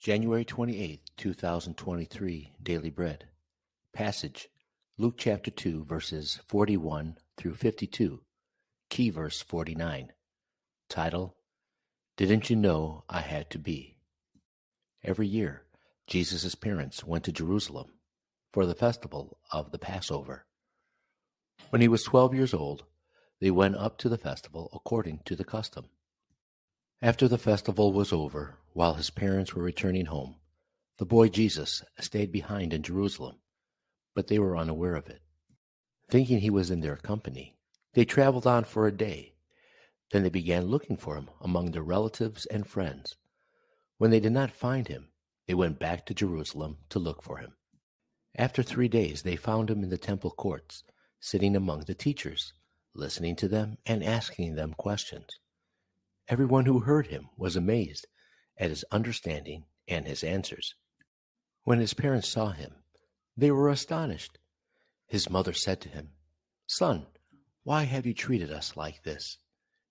January 28th, 2023, Daily Bread. Passage, Luke chapter 2, verses 41 through 52. Key verse 49. Title, Didn't You Know I Had to Be? Every year, Jesus' parents went to Jerusalem for the festival of the Passover. When he was 12 years old, they went up to the festival according to the custom. After the festival was over, while his parents were returning home, the boy Jesus stayed behind in Jerusalem, but they were unaware of it. Thinking he was in their company, they traveled on for a day. Then they began looking for him among their relatives and friends. When they did not find him, they went back to Jerusalem to look for him. After 3 days, they found him in the temple courts, sitting among the teachers, listening to them and asking them questions. Everyone who heard him was amazed at his understanding and his answers. When his parents saw him, they were astonished. His mother said to him, "Son, why have you treated us like this?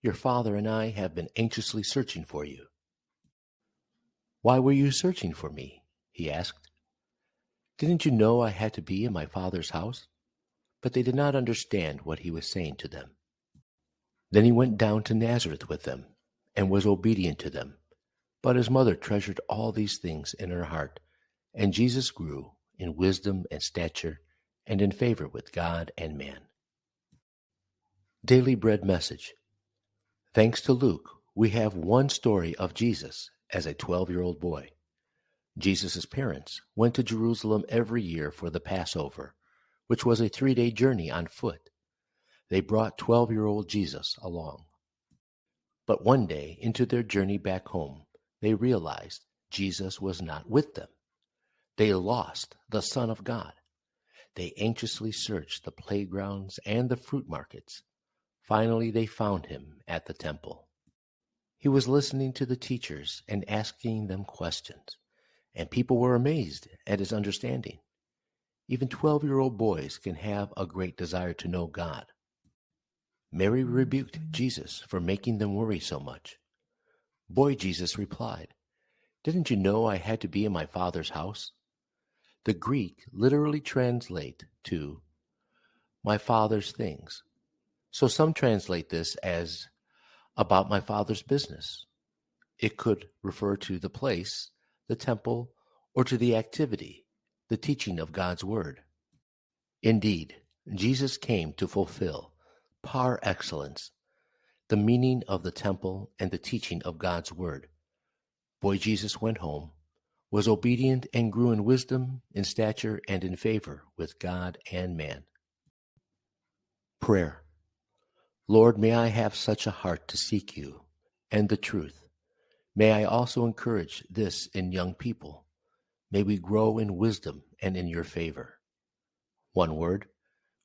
Your father and I have been anxiously searching for you." "Why were you searching for me?" he asked. "Didn't you know I had to be in my father's house?" But they did not understand what he was saying to them. Then he went down to Nazareth with them and was obedient to them. But his mother treasured all these things in her heart, and Jesus grew in wisdom and stature and in favor with God and man. Daily Bread Message. Thanks to Luke, we have one story of Jesus as a 12-year-old boy. Jesus' parents went to Jerusalem every year for the Passover, which was a 3-day journey on foot. They brought 12-year-old Jesus along. But one day, into their journey back home, they realized Jesus was not with them. They lost the Son of God. They anxiously searched the playgrounds and the fruit markets. Finally, they found him at the temple. He was listening to the teachers and asking them questions, and people were amazed at his understanding. Even 12-year-old boys can have a great desire to know God. Mary rebuked Jesus for making them worry so much. Boy Jesus replied, "Didn't you know I had to be in my Father's house?" The Greek literally translates to "my Father's things." So some translate this as "about my Father's business." It could refer to the place, the temple, or to the activity, the teaching of God's Word. Indeed, Jesus came to fulfill, par excellence, the meaning of the temple and the teaching of God's Word. Boy Jesus went home, was obedient, and grew in wisdom, in stature, and in favor with God and man. Prayer. Lord, may I have such a heart to seek you and the truth. May I also encourage this in young people. May we grow in wisdom and in your favor. One word,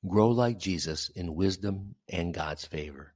grow like Jesus in wisdom and God's favor.